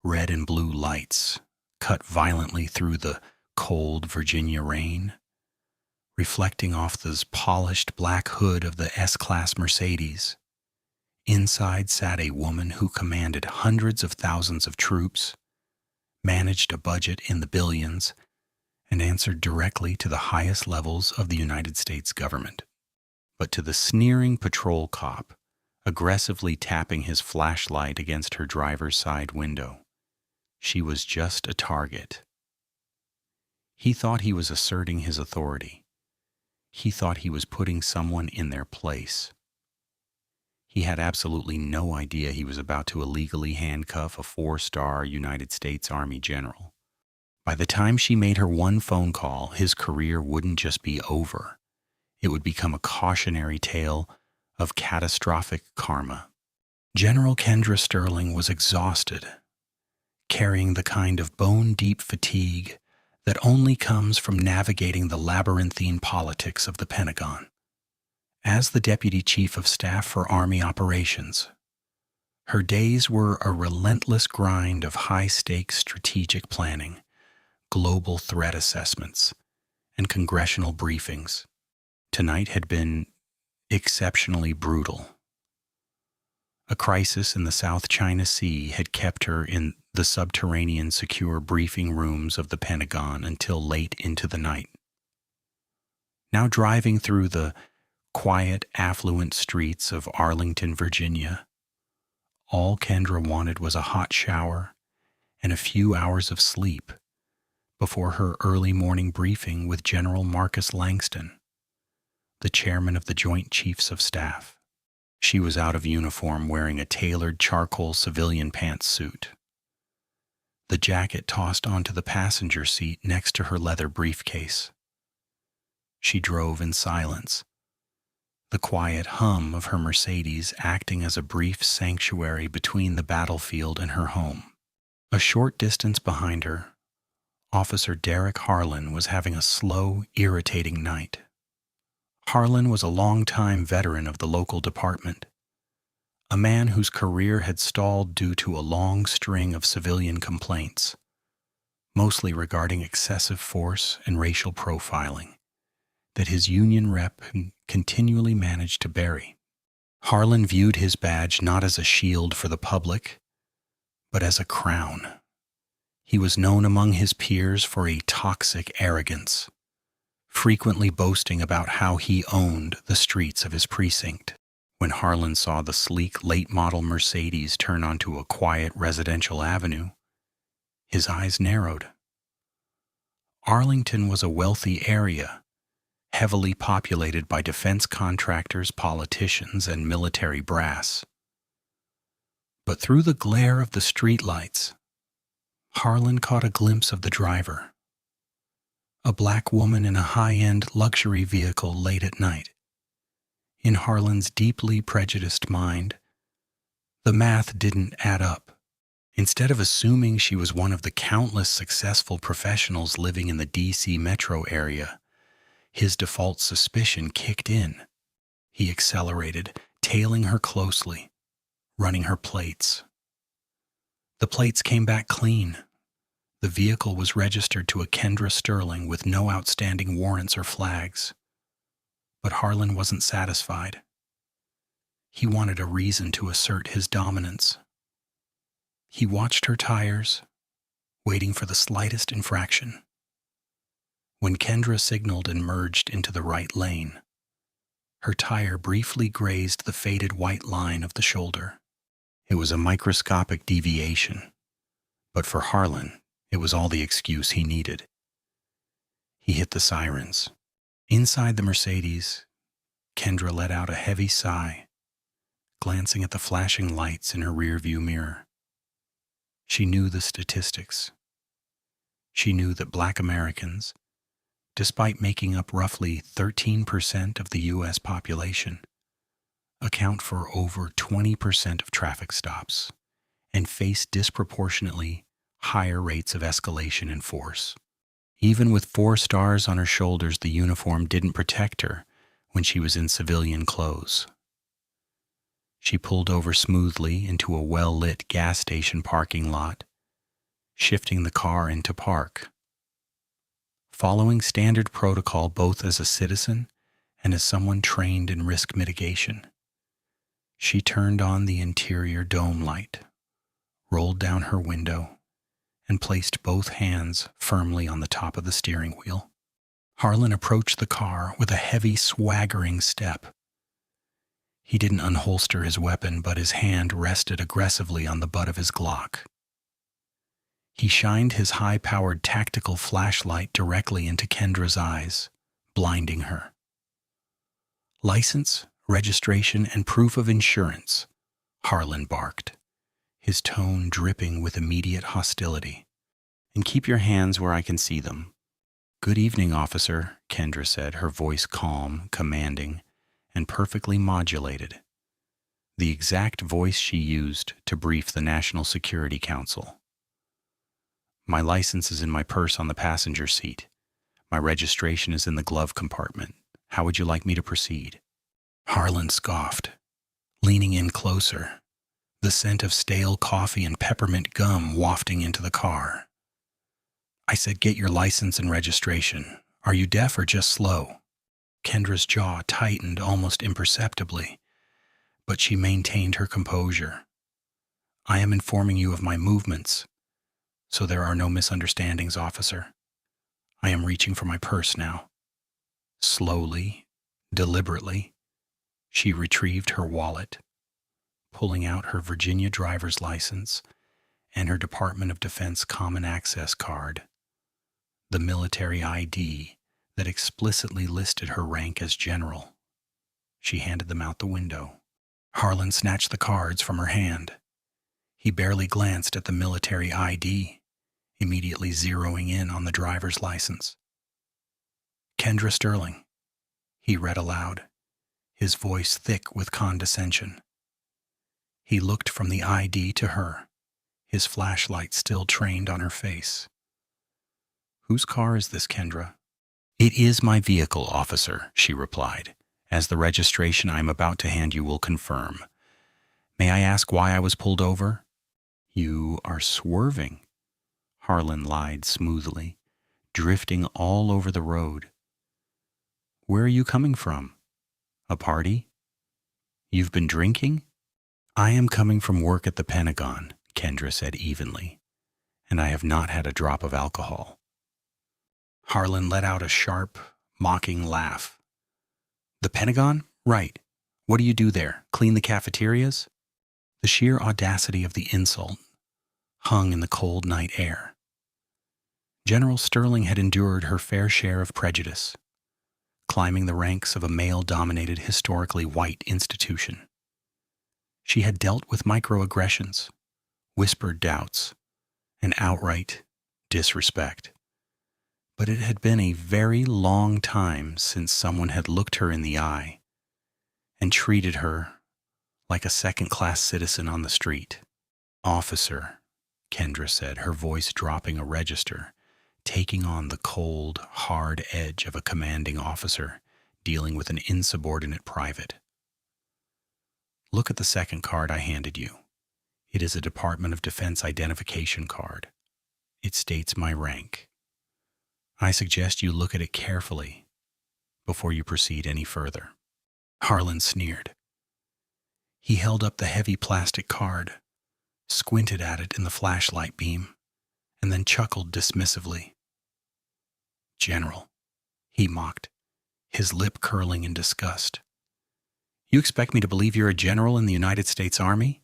Red and blue lights cut violently through the cold Virginia rain, reflecting off the polished black hood of the S-Class Mercedes. Inside sat a woman who commanded hundreds of thousands of troops, managed a budget in the billions, and answered directly to the highest levels of the United States government. But to the sneering patrol cop, aggressively tapping his flashlight against her driver's side window, she was just a target. He thought he was asserting his authority. He thought he was putting someone in their place. He had absolutely no idea he was about to illegally handcuff a 4-star United States Army general. By the time she made her one phone call, his career wouldn't just be over. It would become a cautionary tale of catastrophic karma. General Kendra Sterling was exhausted, carrying the kind of bone-deep fatigue that only comes from navigating the labyrinthine politics of the Pentagon. As the Deputy Chief of Staff for Army Operations, her days were a relentless grind of high-stakes strategic planning, global threat assessments, and congressional briefings. Tonight had been exceptionally brutal. A crisis in the South China Sea had kept her in the subterranean secure briefing rooms of the Pentagon until late into the night. Now driving through the quiet, affluent streets of Arlington, Virginia, all Kendra wanted was a hot shower and a few hours of sleep before her early morning briefing with General Marcus Langston, the chairman of the Joint Chiefs of Staff. She was out of uniform, wearing a tailored charcoal civilian pantsuit, the jacket tossed onto the passenger seat next to her leather briefcase. She drove in silence, the quiet hum of her Mercedes acting as a brief sanctuary between the battlefield and her home. A short distance behind her, Officer Derek Harlan was having a slow, irritating night. Harlan was a long-time veteran of the local department, a man whose career had stalled due to a long string of civilian complaints, mostly regarding excessive force and racial profiling, that his union rep continually managed to bury. Harlan viewed his badge not as a shield for the public, but as a crown. He was known among his peers for a toxic arrogance, frequently boasting about how he owned the streets of his precinct. When Harlan saw the sleek late-model Mercedes turn onto a quiet residential avenue, his eyes narrowed. Arlington was a wealthy area, heavily populated by defense contractors, politicians, and military brass. But through the glare of the streetlights, Harlan caught a glimpse of the driver, a black woman in a high-end luxury vehicle late at night. In Harlan's deeply prejudiced mind, the math didn't add up. Instead of assuming she was one of the countless successful professionals living in the D.C. metro area, his default suspicion kicked in. He accelerated, tailing her closely, running her plates. The plates came back clean. The vehicle was registered to a Kendra Sterling with no outstanding warrants or flags. But Harlan wasn't satisfied. He wanted a reason to assert his dominance. He watched her tires, waiting for the slightest infraction. When Kendra signaled and merged into the right lane, her tire briefly grazed the faded white line of the shoulder. It was a microscopic deviation, but for Harlan, it was all the excuse he needed. He hit the sirens. Inside the Mercedes, Kendra let out a heavy sigh, glancing at the flashing lights in her rearview mirror. She knew the statistics. She knew that Black Americans, despite making up roughly 13% of the U.S. population, account for over 20% of traffic stops and face disproportionately higher rates of escalation in force. Even with 4 stars on her shoulders, the uniform didn't protect her when she was in civilian clothes. She pulled over smoothly into a well-lit gas station parking lot shifting the car into park. Following standard protocol both as a citizen and as someone trained in risk mitigation, she turned on the interior dome light, rolled down her window, and placed both hands firmly on the top of the steering wheel. Harlan approached the car with a heavy, swaggering step. He didn't unholster his weapon, but his hand rested aggressively on the butt of his Glock. He shined his high-powered tactical flashlight directly into Kendra's eyes, blinding her. "License, registration, and proof of insurance," Harlan barked, his tone dripping with immediate hostility. "And keep your hands where I can see them." "Good evening, officer," Kendra said, her voice calm, commanding, and perfectly modulated, the exact voice she used to brief the National Security Council. "My license is in my purse on the passenger seat. My registration is in the glove compartment. How would you like me to proceed?" Harlan scoffed, leaning in closer, the scent of stale coffee and peppermint gum wafting into the car. "I said get your license and registration. Are you deaf or just slow?" Kendra's jaw tightened almost imperceptibly, but she maintained her composure. "I am informing you of my movements, so there are no misunderstandings, officer. I am reaching for my purse now." Slowly, deliberately, she retrieved her wallet, pulling out her Virginia driver's license and her Department of Defense Common Access card, the military ID that explicitly listed her rank as general. She handed them out the window. Harlan snatched the cards from her hand. He barely glanced at the military ID, immediately zeroing in on the driver's license. "Kendra Sterling," he read aloud, his voice thick with condescension. He looked from the ID to her, his flashlight still trained on her face. "Whose car is this, Kendra?" "It is my vehicle, officer," she replied, "as the registration I am about to hand you will confirm. May I ask why I was pulled over?" "You are swerving," Harlan lied smoothly, drifting all over the road. "Where are you coming from? A party? You've been drinking?" "I am coming from work at the Pentagon," Kendra said evenly, "and I have not had a drop of alcohol." Harlan let out a sharp, mocking laugh. "The Pentagon? Right. What do you do there? Clean the cafeterias?" The sheer audacity of the insult hung in the cold night air. General Sterling had endured her fair share of prejudice, climbing the ranks of a male-dominated, historically white institution. She had dealt with microaggressions, whispered doubts, and outright disrespect. But it had been a very long time since someone had looked her in the eye and treated her like a second-class citizen on the street. "Officer," Kendra said, her voice dropping a register, taking on the cold, hard edge of a commanding officer dealing with an insubordinate private. "Look at the second card I handed you. It is a Department of Defense identification card. It states my rank. I suggest you look at it carefully before you proceed any further." Harlan sneered. He held up the heavy plastic card, squinted at it in the flashlight beam, and then chuckled dismissively. "General," he mocked, his lip curling in disgust. "You expect me to believe you're a general in the United States Army?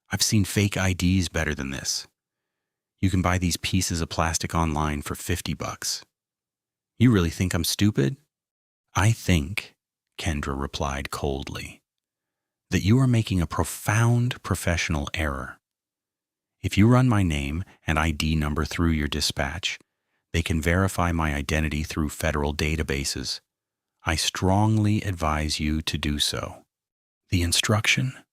I've seen fake IDs better than this. You can buy these pieces of plastic online for $50. You really think I'm stupid?" "I think," Kendra replied coldly, "that you are making a profound professional error. If you run my name and ID number through your dispatch, they can verify my identity through federal databases. I strongly advise you to do so." The instruction,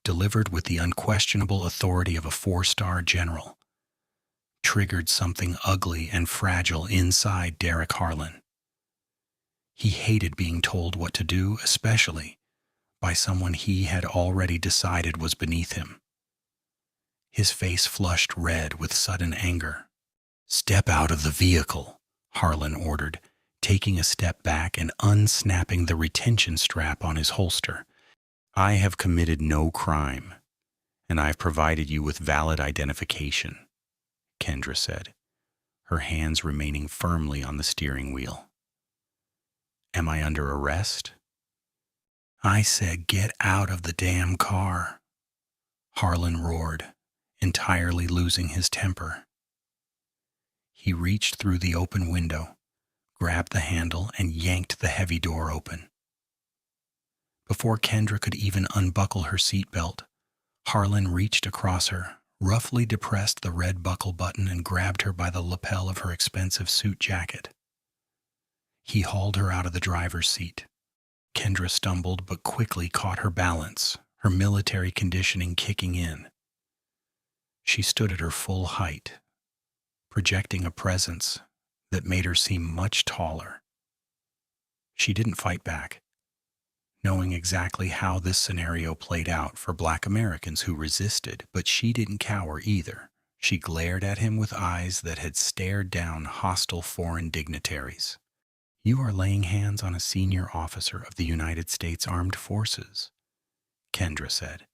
delivered with the unquestionable authority of a 4-star general, triggered something ugly and fragile inside Derek Harlan. He hated being told what to do, especially by someone he had already decided was beneath him. His face flushed red with sudden anger. "Step out of the vehicle," Harlan ordered, taking a step back and unsnapping the retention strap on his holster. "I have committed no crime, and I have provided you with valid identification," Kendra said, her hands remaining firmly on the steering wheel. "Am I under arrest?" "I said get out of the damn car," Harlan roared, entirely losing his temper. He reached through the open window, grabbed the handle, and yanked the heavy door open. Before Kendra could even unbuckle her seatbelt, Harlan reached across her, roughly depressed the red buckle button, and grabbed her by the lapel of her expensive suit jacket. He hauled her out of the driver's seat. Kendra stumbled but quickly caught her balance, her military conditioning kicking in. She stood at her full height, projecting a presence that made her seem much taller. She didn't fight back, knowing exactly how this scenario played out for Black Americans who resisted, but she didn't cower either. She glared at him with eyes that had stared down hostile foreign dignitaries. "You are laying hands on a senior officer of the United States Armed Forces," Kendra said,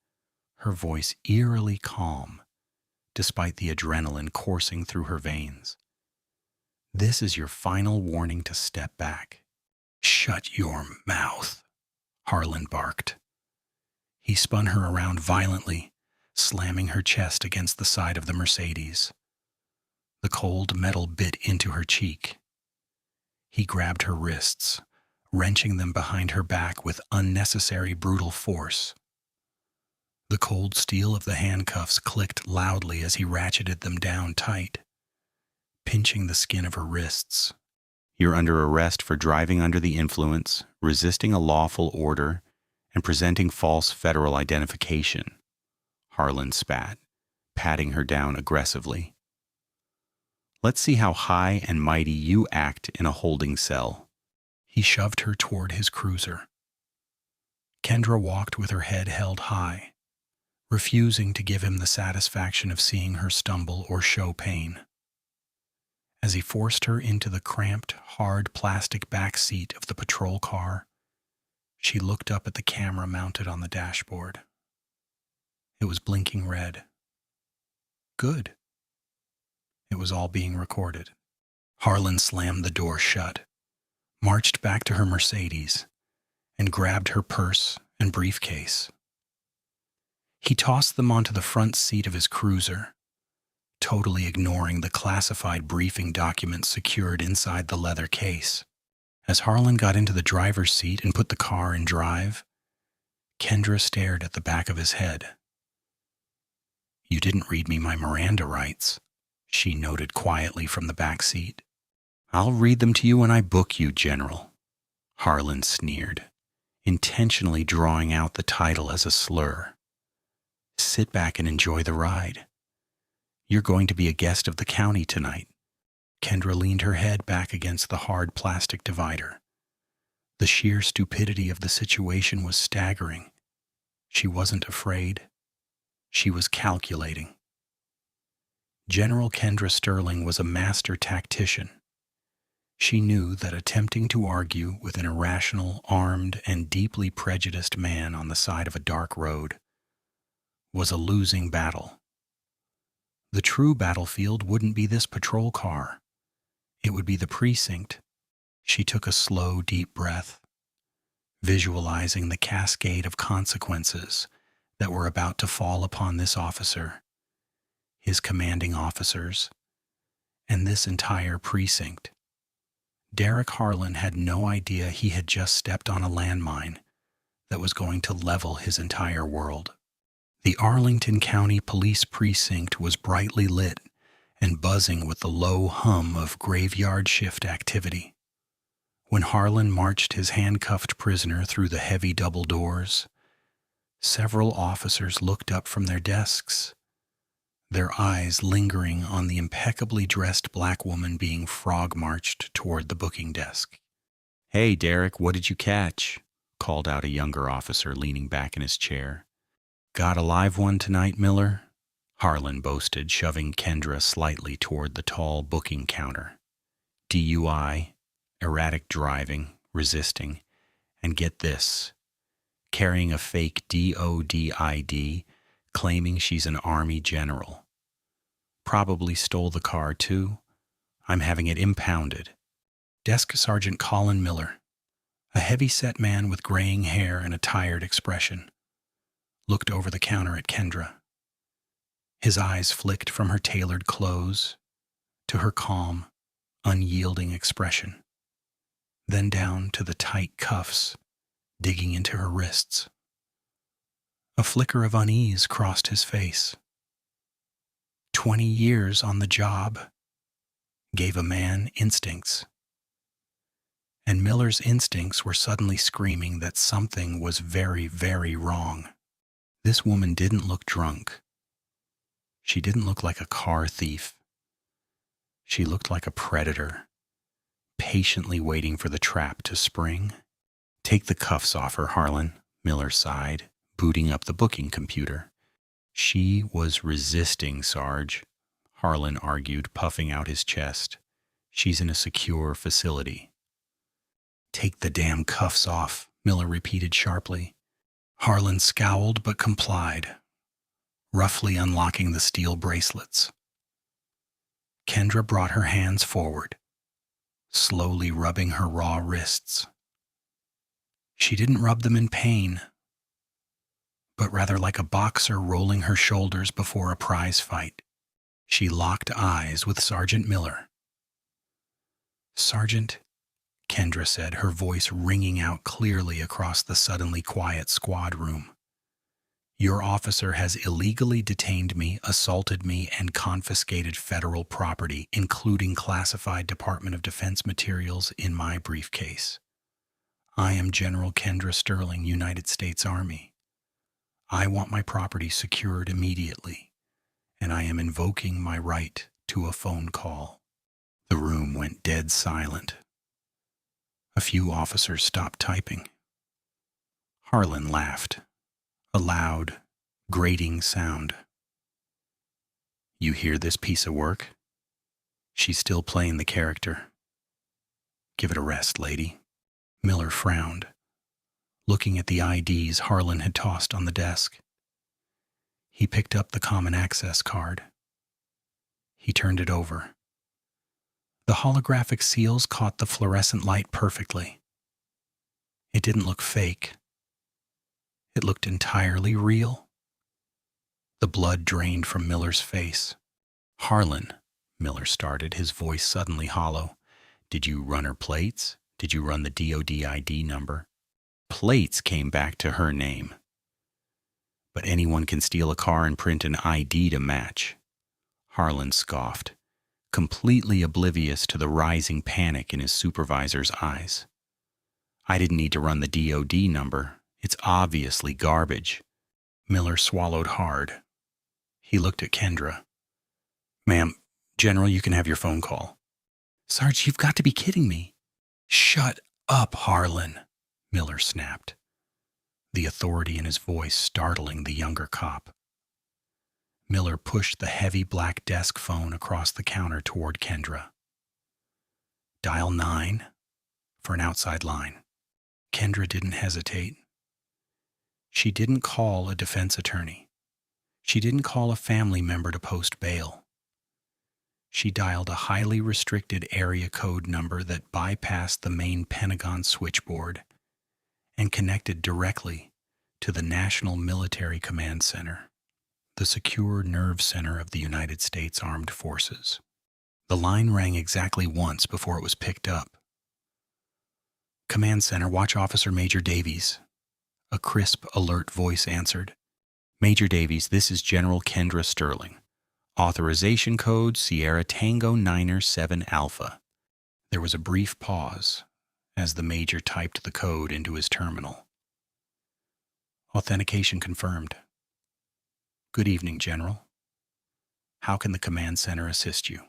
her voice eerily calm, despite the adrenaline coursing through her veins. "This is your final warning to step back." "Shut your mouth," Harlan barked. He spun her around violently, slamming her chest against the side of the Mercedes. The cold metal bit into her cheek. He grabbed her wrists, wrenching them behind her back with unnecessary brutal force. The cold steel of the handcuffs clicked loudly as he ratcheted them down tight, pinching the skin of her wrists. "You're under arrest for driving under the influence, resisting a lawful order, and presenting false federal identification," Harlan spat, patting her down aggressively. "Let's see how high and mighty you act in a holding cell." He shoved her toward his cruiser. Kendra walked with her head held high, refusing to give him the satisfaction of seeing her stumble or show pain. As he forced her into the cramped, hard plastic back seat of the patrol car, she looked up at the camera mounted on the dashboard. It was blinking red. Good. It was all being recorded. Harlan slammed the door shut, marched back to her Mercedes, and grabbed her purse and briefcase. He tossed them onto the front seat of his cruiser, totally ignoring the classified briefing documents secured inside the leather case. As Harlan got into the driver's seat and put the car in drive, Kendra stared at the back of his head. "You didn't read me my Miranda rights," she noted quietly from the back seat. "I'll read them to you when I book you, General," Harlan sneered, intentionally drawing out the title as a slur. "Sit back and enjoy the ride. You're going to be a guest of the county tonight." Kendra leaned her head back against the hard plastic divider. The sheer stupidity of the situation was staggering. She wasn't afraid. She was calculating. General Kendra Sterling was a master tactician. She knew that attempting to argue with an irrational, armed, and deeply prejudiced man on the side of a dark road was a losing battle. The true battlefield wouldn't be this patrol car. It would be the precinct. She took a slow, deep breath, visualizing the cascade of consequences that were about to fall upon this officer, his commanding officers, and this entire precinct. Derek Harlan had no idea he had just stepped on a landmine that was going to level his entire world. The Arlington County Police Precinct was brightly lit and buzzing with the low hum of graveyard shift activity. When Harlan marched his handcuffed prisoner through the heavy double doors, several officers looked up from their desks, their eyes lingering on the impeccably dressed black woman being frog-marched toward the booking desk. "Hey, Derek, what did you catch?" called out a younger officer leaning back in his chair. "Got a live one tonight, Miller?" Harlan boasted, shoving Kendra slightly toward the tall booking counter. DUI, erratic driving, resisting, and get this, carrying a fake DOD ID, claiming she's an Army general. Probably stole the car, too. I'm having it impounded. Desk Sergeant Colin Miller, a heavy-set man with graying hair and a tired expression, looked over the counter at Kendra. His eyes flicked from her tailored clothes to her calm, unyielding expression, then down to the tight cuffs digging into her wrists. A flicker of unease crossed his face. 20 years on the job gave a man instincts. And Miller's instincts were suddenly screaming that something was very, very wrong. This woman didn't look drunk. She didn't look like a car thief. She looked like a predator, patiently waiting for the trap to spring. Take the cuffs off her, Harlan, Miller sighed, booting up the booking computer. She was resisting, Sarge, Harlan argued, puffing out his chest. She's in a secure facility. Take the damn cuffs off, Miller repeated sharply. Harlan scowled but complied, roughly unlocking the steel bracelets. Kendra brought her hands forward, slowly rubbing her raw wrists. She didn't rub them in pain, but rather like a boxer rolling her shoulders before a prize fight. She locked eyes with Sergeant Miller. Sergeant, Kendra said, her voice ringing out clearly across the suddenly quiet squad room. Your officer has illegally detained me, assaulted me, and confiscated federal property, including classified Department of Defense materials in my briefcase. I am General Kendra Sterling, United States Army. I want my property secured immediately, and I am invoking my right to a phone call. The room went dead silent. A few officers stopped typing. Harlan laughed, a loud, grating sound. You hear this piece of work? She's still playing the character. Give it a rest, lady. Miller frowned, looking at the IDs Harlan had tossed on the desk. He picked up the common access card. He turned it over. The holographic seals caught the fluorescent light perfectly. It didn't look fake. It looked entirely real. The blood drained from Miller's face. Harlan, Miller started, his voice suddenly hollow. Did you run her plates? Did you run the DOD ID number? Plates came back to her name. But anyone can steal a car and print an ID to match. Harlan scoffed, completely oblivious to the rising panic in his supervisor's eyes. I didn't need to run the DOD number. It's obviously garbage. Miller swallowed hard. He looked at Kendra. Ma'am, General, you can have your phone call. Sarge, you've got to be kidding me. Shut up, Harlan, Miller snapped, the authority in his voice startling the younger cop. Miller pushed the heavy black desk phone across the counter toward Kendra. Dial 9 for an outside line. Kendra didn't hesitate. She didn't call a defense attorney. She didn't call a family member to post bail. She dialed a highly restricted area code number that bypassed the main Pentagon switchboard and connected directly to the National Military Command Center, the secure nerve center of the United States Armed Forces. The line rang exactly once before it was picked up. Command Center, Watch Officer Major Davies. A crisp, alert voice answered. Major Davies, this is General Kendra Sterling. Authorization code Sierra Tango Niner 7 Alpha. There was a brief pause as the major typed the code into his terminal. Authentication confirmed. Good evening, General. How can the command center assist you?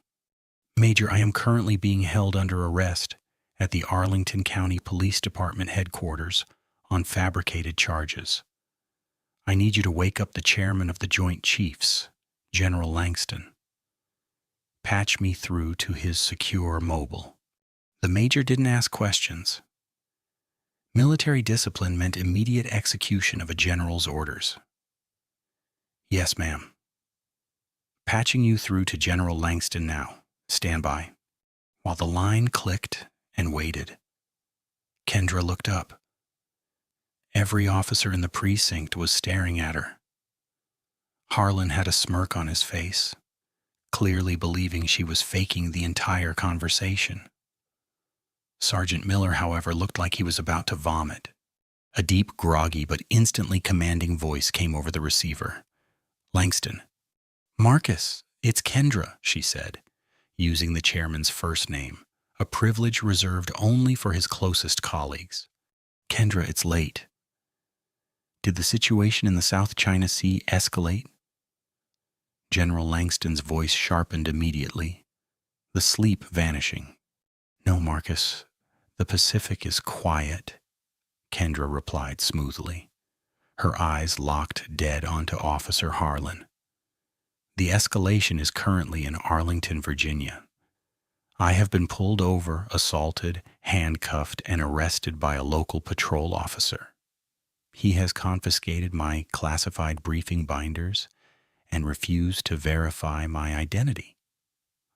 Major, I am currently being held under arrest at the Arlington County Police Department headquarters on fabricated charges. I need you to wake up the chairman of the Joint Chiefs, General Langston. Patch me through to his secure mobile. The major didn't ask questions. Military discipline meant immediate execution of a general's orders. Yes, ma'am. Patching you through to General Langston now. Stand by. While the line clicked and waited, Kendra looked up. Every officer in the precinct was staring at her. Harlan had a smirk on his face, clearly believing she was faking the entire conversation. Sergeant Miller, however, looked like he was about to vomit. A deep, groggy, but instantly commanding voice came over the receiver. Langston. Marcus, it's Kendra, she said, using the chairman's first name, a privilege reserved only for his closest colleagues. Kendra, it's late. Did the situation in the South China Sea escalate? General Langston's voice sharpened immediately, the sleep vanishing. No, Marcus, the Pacific is quiet, Kendra replied smoothly, her eyes locked dead onto Officer Harlan. The escalation is currently in Arlington, Virginia. I have been pulled over, assaulted, handcuffed, and arrested by a local patrol officer. He has confiscated my classified briefing binders and refused to verify my identity.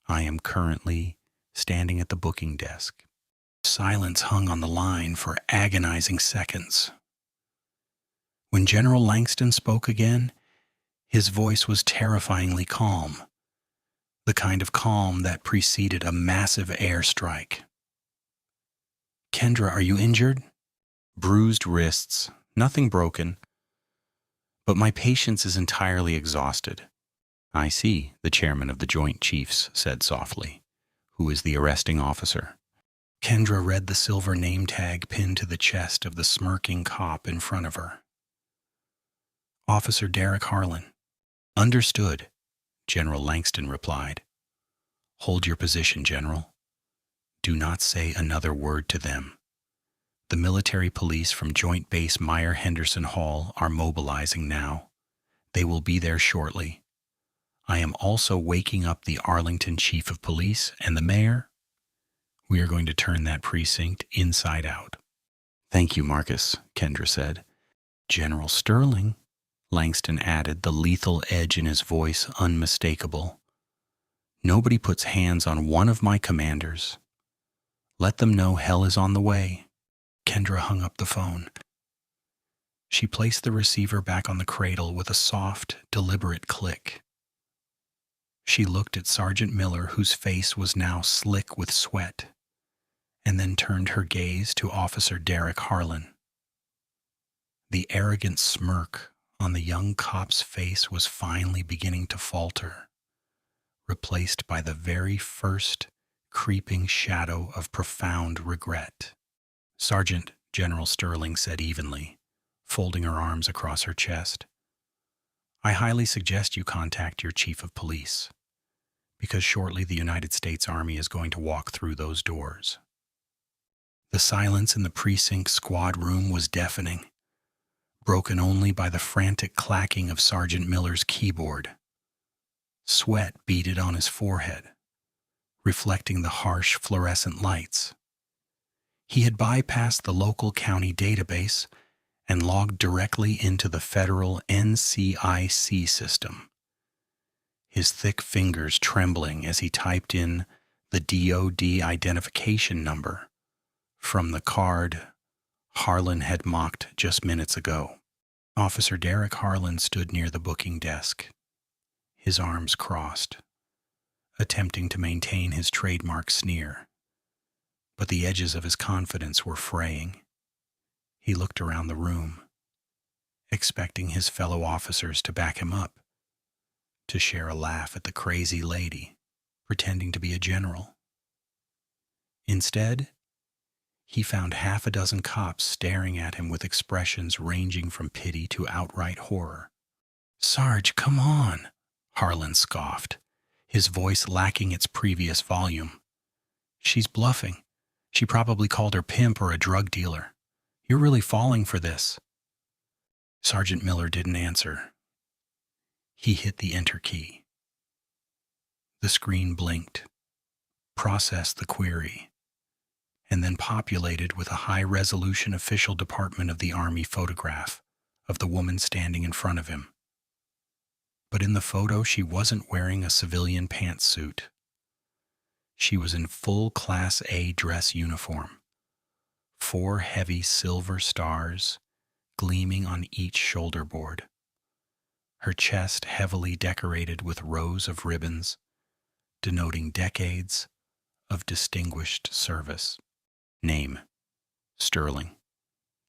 I am currently standing at the booking desk. Silence hung on the line for agonizing seconds. When General Langston spoke again, his voice was terrifyingly calm, the kind of calm that preceded a massive airstrike. Kendra, are you injured? Bruised wrists, nothing broken, but my patience is entirely exhausted. I see, the chairman of the Joint Chiefs said softly. Who is the arresting officer? Kendra read the silver name tag pinned to the chest of the smirking cop in front of her. Officer Derek Harlan. Understood, General Langston replied. Hold your position, General. Do not say another word to them. The military police from Joint Base Meyer-Henderson Hall are mobilizing now. They will be there shortly. I am also waking up the Arlington Chief of Police and the mayor. We are going to turn that precinct inside out. Thank you, Marcus, Kendra said. General Sterling, Langston added, the lethal edge in his voice unmistakable. Nobody puts hands on one of my commanders. Let them know hell is on the way. Kendra hung up the phone. She placed the receiver back on the cradle with a soft, deliberate click. She looked at Sergeant Miller, whose face was now slick with sweat, and then turned her gaze to Officer Derek Harlan. The arrogant smirk on the young cop's face was finally beginning to falter, replaced by the very first creeping shadow of profound regret. Sergeant, General Sterling said evenly, folding her arms across her chest. I highly suggest you contact your chief of police, because shortly the United States Army is going to walk through those doors. The silence in the precinct squad room was deafening, broken only by the frantic clacking of Sergeant Miller's keyboard. Sweat beaded on his forehead, reflecting the harsh fluorescent lights. He had bypassed the local county database and logged directly into the federal NCIC system, his thick fingers trembling as he typed in the DOD identification number from the card Harlan had mocked just minutes ago. Officer Derek Harlan stood near the booking desk, his arms crossed, attempting to maintain his trademark sneer. But the edges of his confidence were fraying. He looked around the room, expecting his fellow officers to back him up, to share a laugh at the crazy lady pretending to be a general. Instead, he found half a dozen cops staring at him with expressions ranging from pity to outright horror. "Sarge, come on," Harlan scoffed, his voice lacking its previous volume. "She's bluffing. She probably called her pimp or a drug dealer. You're really falling for this." Sergeant Miller didn't answer. He hit the enter key, The screen blinked, processed the query, and then populated with a high-resolution official Department of the Army photograph of the woman standing in front of him. But in the photo, she wasn't wearing a civilian pantsuit. She was in full Class A dress uniform, 4 heavy silver stars gleaming on each shoulder board, her chest heavily decorated with rows of ribbons denoting decades of distinguished service. Name: Sterling,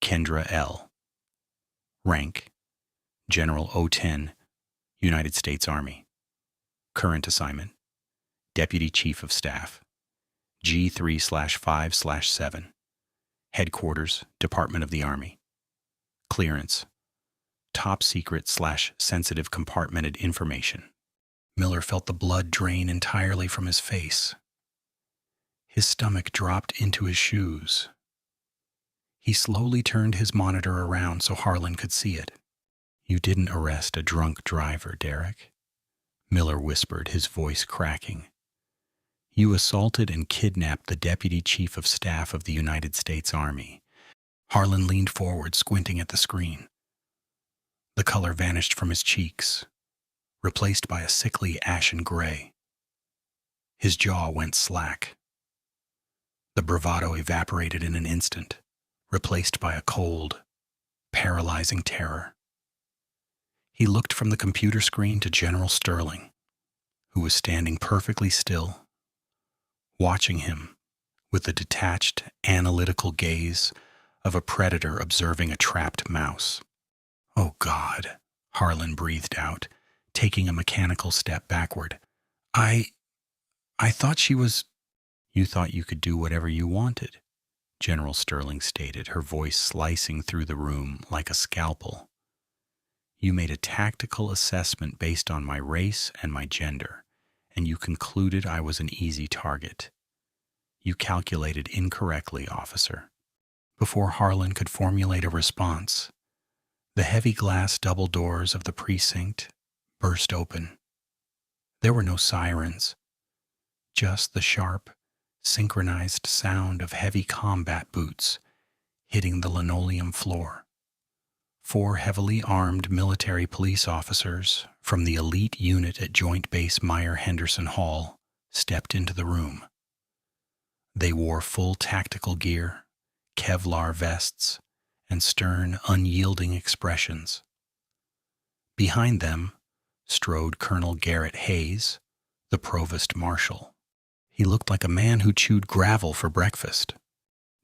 Kendra L. Rank: General O10, United States Army. Current assignment: Deputy Chief of Staff, G3/5/7. Headquarters, Department of the Army. Clearance: top secret/sensitive compartmented information. Miller felt the blood drain entirely from his face. His stomach dropped into his shoes. He slowly turned his monitor around so Harlan could see it. "You didn't arrest a drunk driver, Derek," Miller whispered, his voice cracking. "You assaulted and kidnapped the Deputy Chief of Staff of the United States Army." Harlan leaned forward, squinting at the screen. The color vanished from his cheeks, replaced by a sickly ashen gray. His jaw went slack. The bravado evaporated in an instant, replaced by a cold, paralyzing terror. He looked from the computer screen to General Sterling, who was standing perfectly still, watching him with the detached, analytical gaze of a predator observing a trapped mouse. "Oh, God," Harlan breathed out, taking a mechanical step backward. I thought she was—" "You thought you could do whatever you wanted," General Sterling stated, her voice slicing through the room like a scalpel. "You made a tactical assessment based on my race and my gender, and you concluded I was an easy target. You calculated incorrectly, officer." Before Harlan could formulate a response, the heavy glass double doors of the precinct burst open. There were no sirens, just the sharp, synchronized sound of heavy combat boots hitting the linoleum floor. 4 heavily armed military police officers from the elite unit at Joint Base Meier-Henderson Hall stepped into the room. They wore full tactical gear, Kevlar vests, and stern, unyielding expressions. Behind them strode Colonel Garrett Hayes, the provost marshal. He looked like a man who chewed gravel for breakfast.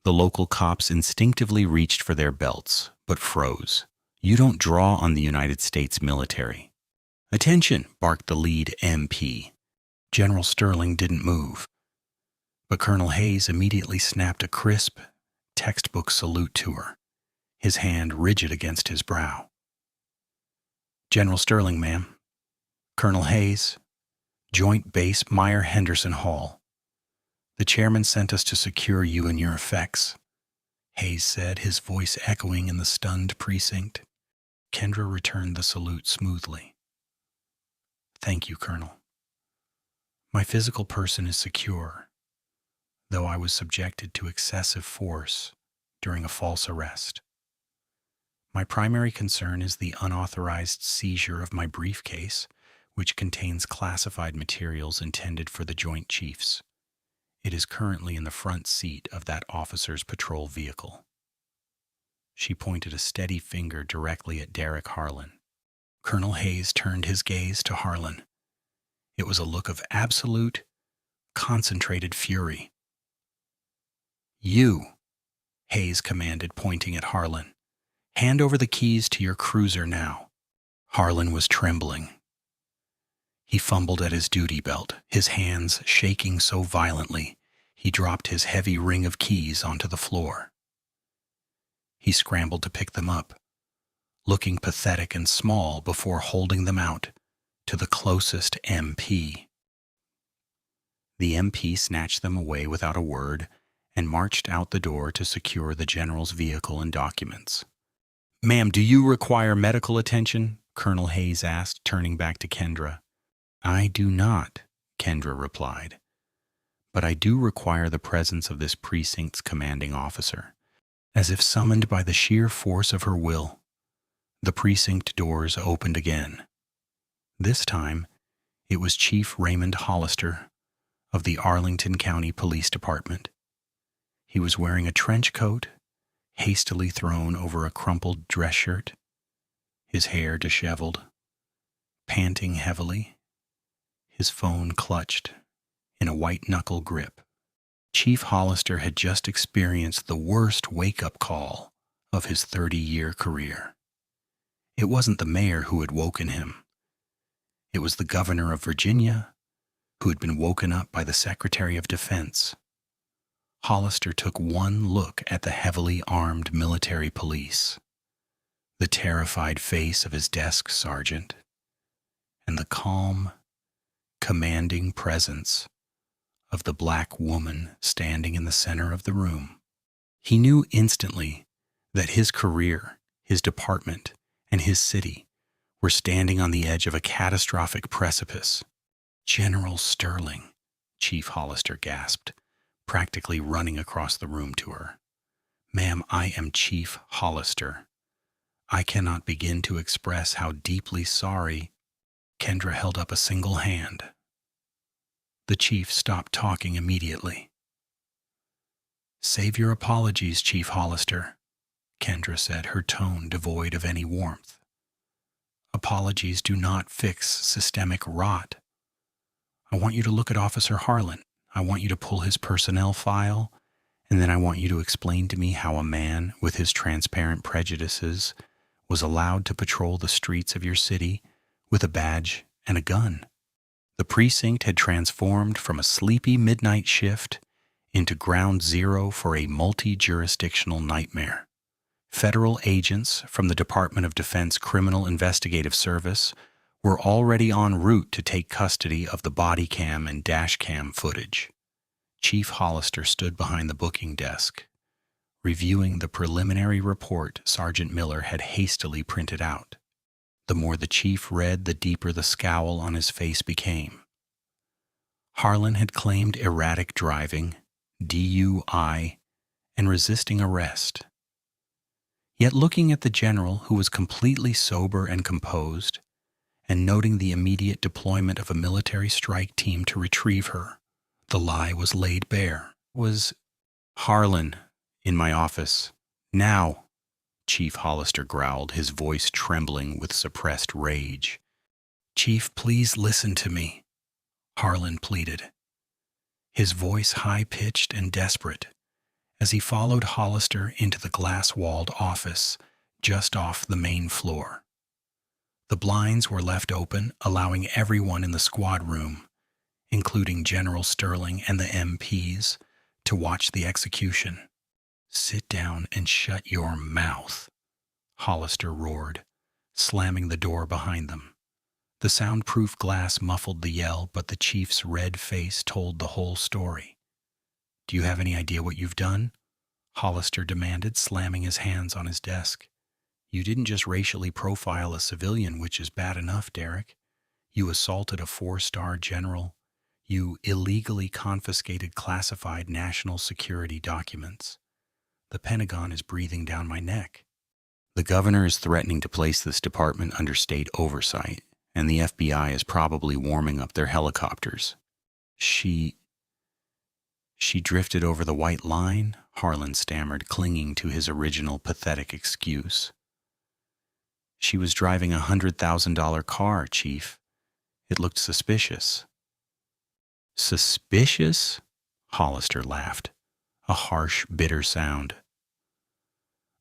The local cops instinctively reached for their belts, but froze. "You don't draw on the United States military." "Attention," barked the lead MP. General Sterling didn't move, but Colonel Hayes immediately snapped a crisp, textbook salute to her, his hand rigid against his brow. "General Sterling, ma'am. Colonel Hayes, Joint Base Meier-Henderson Hall. The chairman sent us to secure you and your effects," Hayes said, his voice echoing in the stunned precinct. Kendra returned the salute smoothly. "Thank you, Colonel. My physical person is secure, though I was subjected to excessive force during a false arrest. My primary concern is the unauthorized seizure of my briefcase, which contains classified materials intended for the Joint Chiefs. It is currently in the front seat of that officer's patrol vehicle." She pointed a steady finger directly at Derek Harlan. Colonel Hayes turned his gaze to Harlan. It was a look of absolute, concentrated fury. "You," Hayes commanded, pointing at Harlan. "Hand over the keys to your cruiser now." Harlan was trembling. He fumbled at his duty belt, his hands shaking so violently he dropped his heavy ring of keys onto the floor. He scrambled to pick them up, looking pathetic and small before holding them out to the closest MP. The MP snatched them away without a word and marched out the door to secure the general's vehicle and documents. "Ma'am, do you require medical attention?" Colonel Hayes asked, turning back to Kendra. "I do not," Kendra replied. "But I do require the presence of this precinct's commanding officer." As if summoned by the sheer force of her will, the precinct doors opened again. This time, it was Chief Raymond Hollister of the Arlington County Police Department. He was wearing a trench coat, hastily thrown over a crumpled dress shirt, his hair disheveled, panting heavily, his phone clutched in a white-knuckle grip. Chief Hollister had just experienced the worst wake-up call of his 30-year career. It wasn't the mayor who had woken him. It was the governor of Virginia, who had been woken up by the Secretary of Defense. Hollister took one look at the heavily armed military police, the terrified face of his desk sergeant, and the calm, commanding presence of the black woman standing in the center of the room. He knew instantly that his career, his department, and his city were standing on the edge of a catastrophic precipice. "General Sterling," Chief Hollister gasped, practically running across the room to her. "Ma'am, I am Chief Hollister. I cannot begin to express how deeply sorry." Kendra held up a single hand. The chief stopped talking immediately. "Save your apologies, Chief Hollister," Kendra said, her tone devoid of any warmth. "Apologies do not fix systemic rot. I want you to look at Officer Harlan. I want you to pull his personnel file, and then I want you to explain to me how a man with his transparent prejudices was allowed to patrol the streets of your city with a badge and a gun." The precinct had transformed from a sleepy midnight shift into ground zero for a multi-jurisdictional nightmare. Federal agents from the Department of Defense Criminal Investigative Service were already en route to take custody of the body cam and dash cam footage. Chief Hollister stood behind the booking desk, reviewing the preliminary report Sergeant Miller had hastily printed out. The more the chief read, the deeper the scowl on his face became. Harlan had claimed erratic driving, DUI, and resisting arrest. Yet looking at the general, who was completely sober and composed, and noting the immediate deployment of a military strike team to retrieve her, the lie was laid bare. "Was Harlan in my office now?" Chief Hollister growled, his voice trembling with suppressed rage. "Chief, please listen to me," Harlan pleaded, his voice high-pitched and desperate, as he followed Hollister into the glass-walled office just off the main floor. The blinds were left open, allowing everyone in the squad room, including General Sterling and the MPs, to watch the execution. "Sit down and shut your mouth," Hollister roared, slamming the door behind them. The soundproof glass muffled the yell, but the chief's red face told the whole story. "Do you have any idea what you've done?" Hollister demanded, slamming his hands on his desk. "You didn't just racially profile a civilian, which is bad enough, Derek. You assaulted a 4-star general. You illegally confiscated classified national security documents. The Pentagon is breathing down my neck. The governor is threatening to place this department under state oversight, and the FBI is probably warming up their helicopters." She drifted over the white line," Harlan stammered, clinging to his original pathetic excuse. "She was driving a $100,000 car, Chief. It looked suspicious." "Suspicious?" Hollister laughed, a harsh, bitter sound.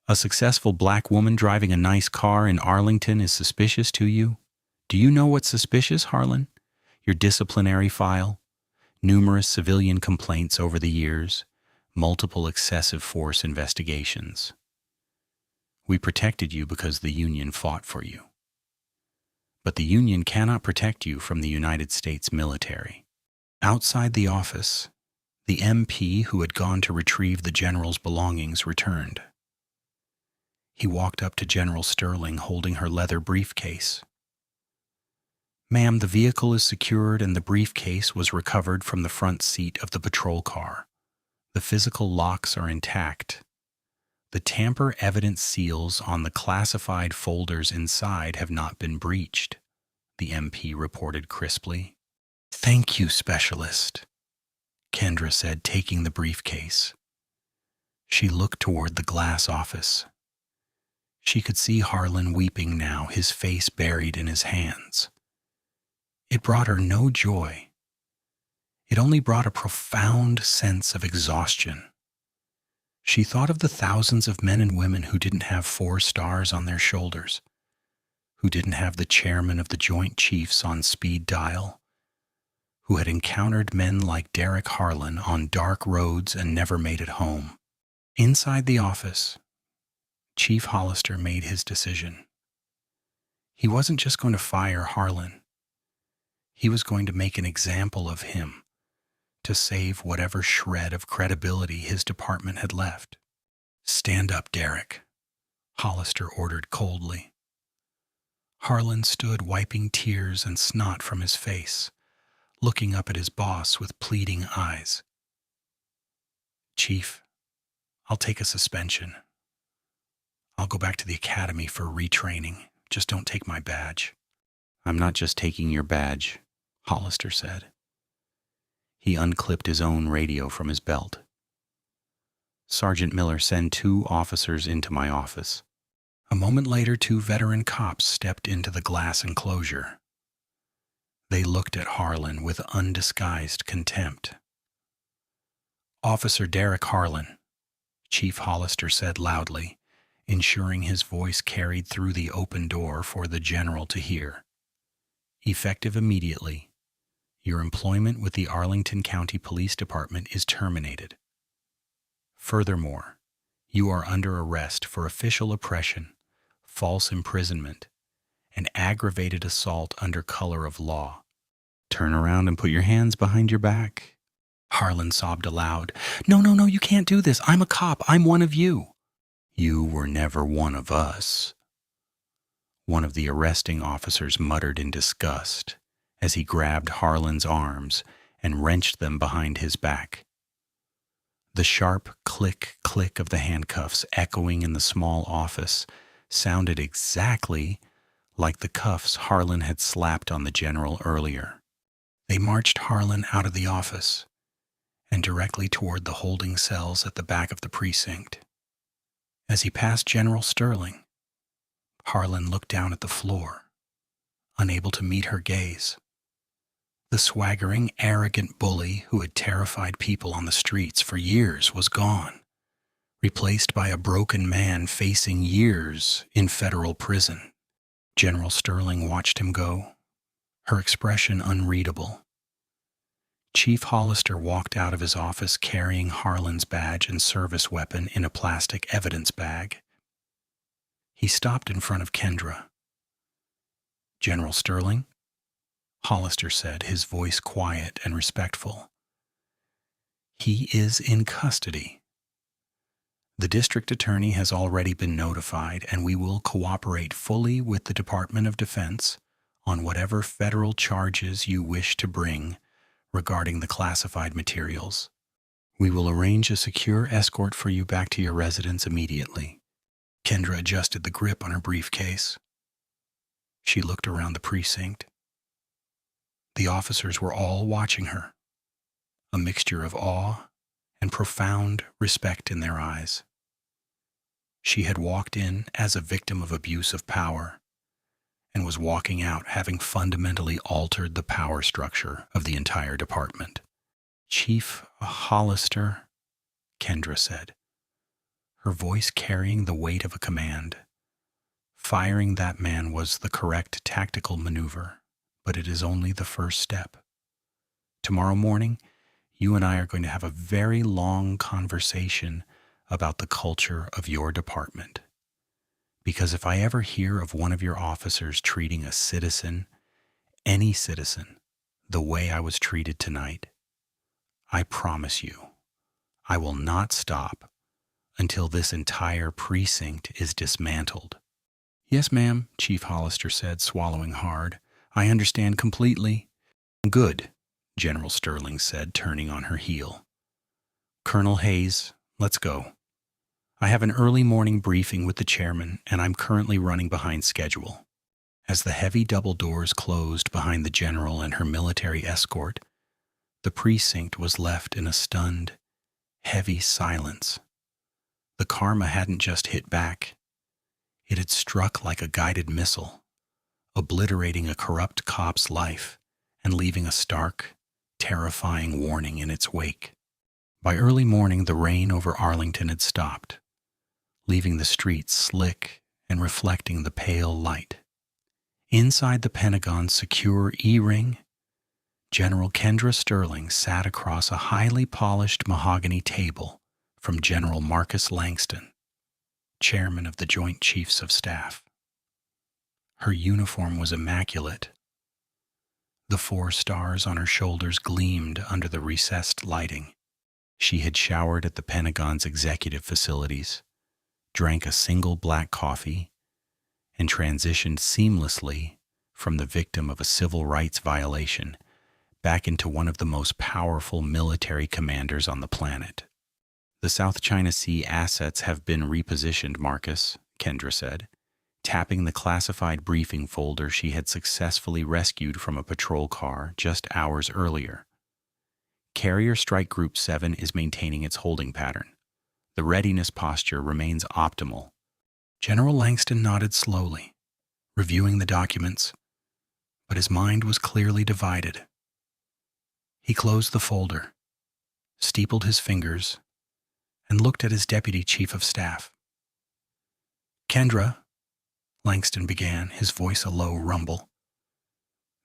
"A successful black woman driving a nice car in Arlington is suspicious to you? Do you know what's suspicious, Harlan? Your disciplinary file, numerous civilian complaints over the years, multiple excessive force investigations. We protected you because the Union fought for you. But the Union cannot protect you from the United States military." Outside the office, the MP who had gone to retrieve the general's belongings returned. He walked up to General Sterling holding her leather briefcase. Ma'am, the vehicle is secured and the briefcase was recovered from the front seat of the patrol car. The physical locks are intact. The tamper evidence seals on the classified folders inside have not been breached, the MP reported crisply. Thank you, Specialist, Kendra said, taking the briefcase. She looked toward the glass office. She could see Harlan weeping now, his face buried in his hands. It brought her no joy. It only brought a profound sense of exhaustion. She thought of the thousands of men and women who didn't have 4 stars on their shoulders, who didn't have the chairman of the Joint Chiefs on speed dial, who had encountered men like Derek Harlan on dark roads and never made it home. Inside the office, Chief Hollister made his decision. He wasn't just going to fire Harlan. He was going to make an example of him to save whatever shred of credibility his department had left. Stand up, Derek, Hollister ordered coldly. Harlan stood wiping tears and snot from his face, looking up at his boss with pleading eyes. Chief, I'll take a suspension. I'll go back to the academy for retraining. Just don't take my badge. I'm not just taking your badge, Hollister said. He unclipped his own radio from his belt. Sergeant Miller, send 2 officers into my office. A moment later, 2 veteran cops stepped into the glass enclosure. They looked at Harlan with undisguised contempt. Officer Derek Harlan, Chief Hollister said loudly, ensuring his voice carried through the open door for the general to hear. Effective immediately, your employment with the Arlington County Police Department is terminated. Furthermore, you are under arrest for official oppression, false imprisonment, and aggravated assault under color of law. Turn around and put your hands behind your back. Harlan sobbed aloud. No, you can't do this. I'm a cop. I'm one of you. You were never one of us. One of the arresting officers muttered in disgust as he grabbed Harlan's arms and wrenched them behind his back. The sharp click of the handcuffs echoing in the small office sounded exactly like the cuffs Harlan had slapped on the general earlier. They marched Harlan out of the office and directly toward the holding cells at the back of the precinct. As he passed General Sterling, Harlan looked down at the floor, unable to meet her gaze. The swaggering, arrogant bully who had terrified people on the streets for years was gone, replaced by a broken man facing years in federal prison. General Sterling watched him go, her expression unreadable. Chief Hollister walked out of his office carrying Harlan's badge and service weapon in a plastic evidence bag. He stopped in front of Kendra. General Sterling? Hollister said, his voice quiet and respectful. He is in custody. The district attorney has already been notified, and we will cooperate fully with the Department of Defense on whatever federal charges you wish to bring regarding the classified materials. We will arrange a secure escort for you back to your residence immediately. Kendra adjusted the grip on her briefcase. She looked around the precinct. The officers were all watching her, a mixture of awe and profound respect in their eyes. She had walked in as a victim of abuse of power and was walking out having fundamentally altered the power structure of the entire department. Chief Hollister, Kendra said, her voice carrying the weight of a command. Firing that man was the correct tactical maneuver, but it is only the first step. Tomorrow morning, you and I are going to have a very long conversation about the culture of your department. Because if I ever hear of one of your officers treating a citizen, any citizen, the way I was treated tonight, I promise you, I will not stop until this entire precinct is dismantled. Yes, ma'am, Chief Hollister said, swallowing hard. I understand completely. Good, General Sterling said, turning on her heel. Colonel Hayes, let's go. I have an early morning briefing with the chairman, and I'm currently running behind schedule. As the heavy double doors closed behind the general and her military escort, the precinct was left in a stunned, heavy silence. The karma hadn't just hit back. It had struck like a guided missile, obliterating a corrupt cop's life and leaving a stark, terrifying warning in its wake. By early morning, the rain over Arlington had stopped, leaving the streets slick and reflecting the pale light. Inside the Pentagon's secure E-ring, General Kendra Sterling sat across a highly polished mahogany table from General Marcus Langston, chairman of the Joint Chiefs of Staff. Her uniform was immaculate. The 4 stars on her shoulders gleamed under the recessed lighting. She had showered at the Pentagon's executive facilities, drank a single black coffee, and transitioned seamlessly from the victim of a civil rights violation back into one of the most powerful military commanders on the planet. The South China Sea assets have been repositioned, Marcus, Kendra said, tapping the classified briefing folder she had successfully rescued from a patrol car just hours earlier. Carrier Strike Group 7 is maintaining its holding pattern. The readiness posture remains optimal. General Langston nodded slowly, reviewing the documents, but his mind was clearly divided. He closed the folder, steepled his fingers, and looked at his deputy chief of staff. Kendra, Langston began, his voice a low rumble.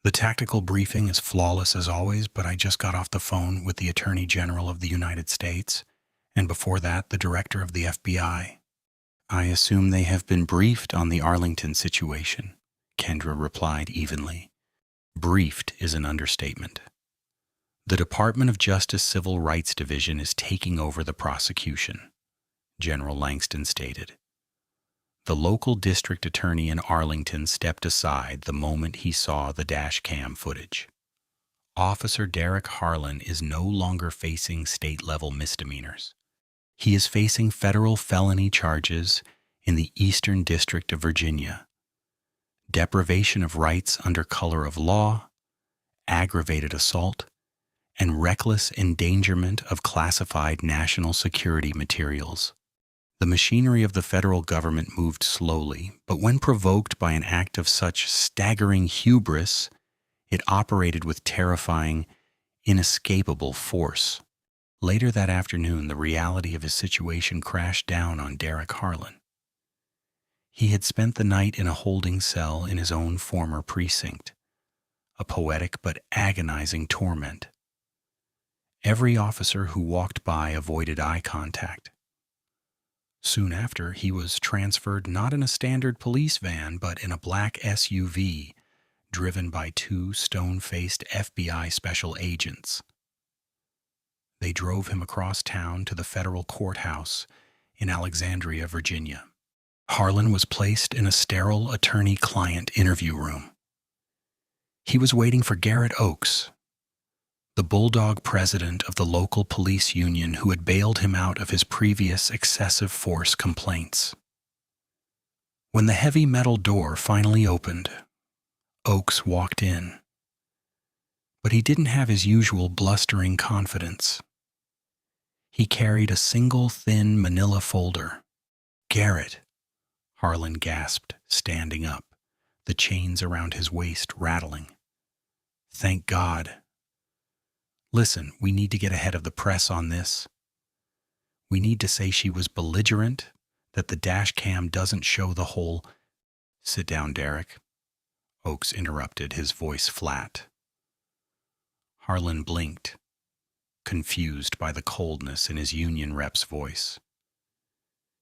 The tactical briefing is flawless as always, but I just got off the phone with the Attorney General of the United States, and before that, the Director of the FBI. I assume they have been briefed on the Arlington situation, Kendra replied evenly. Briefed is an understatement. The Department of Justice Civil Rights Division is taking over the prosecution, General Langston stated. The local district attorney in Arlington stepped aside the moment he saw the dash cam footage. Officer Derek Harlan is no longer facing state-level misdemeanors. He is facing federal felony charges in the Eastern District of Virginia: deprivation of rights under color of law, aggravated assault, and reckless endangerment of classified national security materials. The machinery of the federal government moved slowly, but when provoked by an act of such staggering hubris, it operated with terrifying, inescapable force. Later that afternoon, the reality of his situation crashed down on Derek Harlan. He had spent the night in a holding cell in his own former precinct, a poetic but agonizing torment. Every officer who walked by avoided eye contact. Soon after, he was transferred not in a standard police van, but in a black SUV driven by 2 stone-faced FBI special agents. They drove him across town to the federal courthouse in Alexandria, Virginia. Harlan was placed in a sterile attorney-client interview room. He was waiting for Garrett Oakes, the bulldog president of the local police union who had bailed him out of his previous excessive force complaints. When the heavy metal door finally opened, Oakes walked in. But he didn't have his usual blustering confidence. He carried a single thin manila folder. "Garrett," Harlan gasped, standing up, the chains around his waist rattling. "Thank God. Listen, we need to get ahead of the press on this. We need to say she was belligerent, that the dash cam doesn't show the whole—" "Sit down, Derek," Oakes interrupted, his voice flat. Harlan blinked, confused by the coldness in his union rep's voice.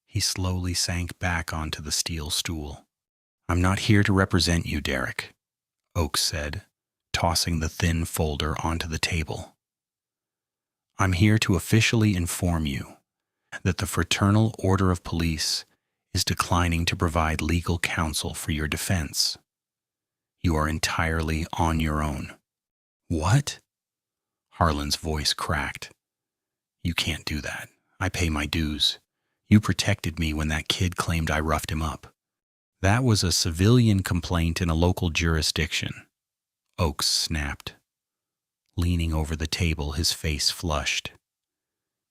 He slowly sank back onto the steel stool. "I'm not here to represent you, Derek," Oakes said, tossing the thin folder onto the table. "I'm here to officially inform you that the Fraternal Order of Police is declining to provide legal counsel for your defense. You are entirely on your own." "What?" Harlan's voice cracked. "You can't do that. I pay my dues. You protected me when that kid claimed I roughed him up." "That was a civilian complaint in a local jurisdiction," Oakes snapped. Leaning over the table, his face flushed.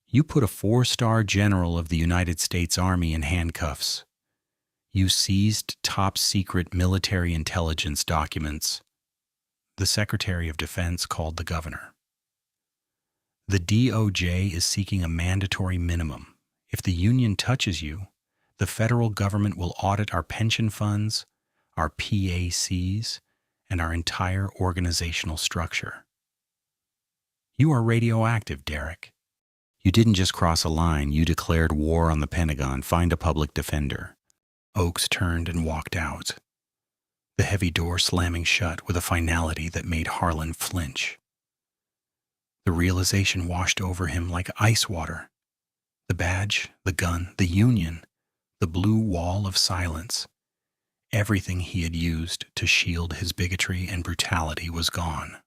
"You put a 4-star general of the United States Army in handcuffs. You seized top-secret military intelligence documents." The Secretary of Defense called the governor. "The DOJ is seeking a mandatory minimum. If the union touches you, the federal government will audit our pension funds, our PACs, and our entire organizational structure." "You are radioactive, Derek. You didn't just cross a line, you declared war on the Pentagon. Find a public defender." Oakes turned and walked out, the heavy door slamming shut with a finality that made Harlan flinch. The realization washed over him like ice water. The badge, the gun, the union, the blue wall of silence. Everything he had used to shield his bigotry and brutality was gone.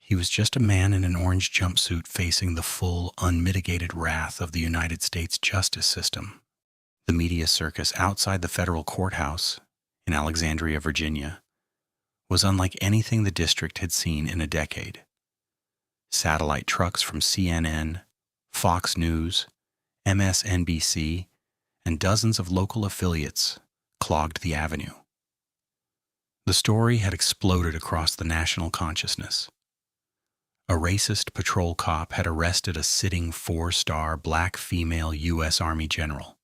He was just a man in an orange jumpsuit facing the full, unmitigated wrath of the United States justice system. The media circus outside the federal courthouse in Alexandria, Virginia, was unlike anything the district had seen in a decade. Satellite trucks from CNN, Fox News, MSNBC, and dozens of local affiliates clogged the avenue. The story had exploded across the national consciousness. A racist patrol cop had arrested a sitting 4-star black female U.S. Army general,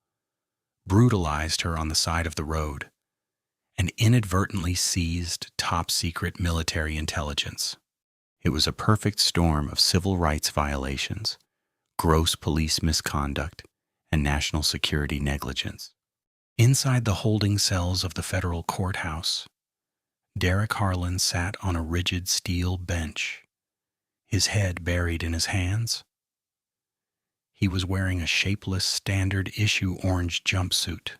brutalized her on the side of the road, and inadvertently seized top-secret military intelligence. It was a perfect storm of civil rights violations, gross police misconduct, and national security negligence. Inside the holding cells of the federal courthouse, Derek Harlan sat on a rigid steel bench, his head buried in his hands. He was wearing a shapeless standard-issue orange jumpsuit,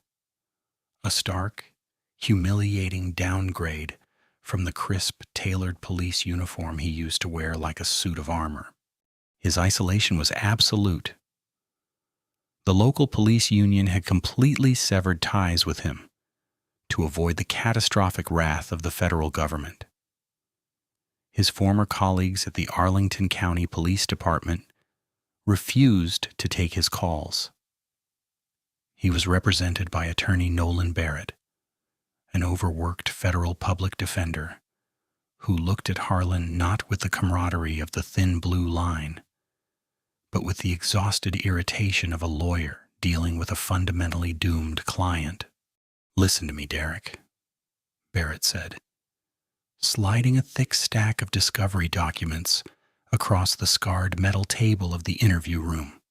a stark, humiliating downgrade from the crisp, tailored police uniform he used to wear like a suit of armor. His isolation was absolute. The local police union had completely severed ties with him to avoid the catastrophic wrath of the federal government. His former colleagues at the Arlington County Police Department refused to take his calls. He was represented by attorney Nolan Barrett, an overworked federal public defender who looked at Harlan not with the camaraderie of the thin blue line, but with the exhausted irritation of a lawyer dealing with a fundamentally doomed client. "Listen to me, Derek," Barrett said, sliding a thick stack of discovery documents across the scarred metal table of the interview room.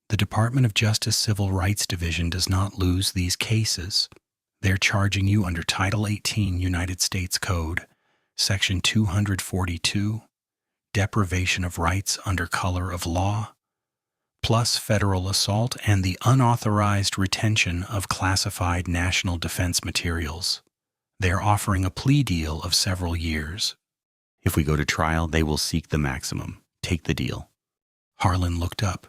"The Department of Justice Civil Rights Division does not lose these cases. They're charging you under Title 18 United States Code, Section 242, deprivation of rights under color of law, plus federal assault and the unauthorized retention of classified national defense materials. They're offering a plea deal of several years. If we go to trial, they will seek the maximum. Take the deal." Harlan looked up,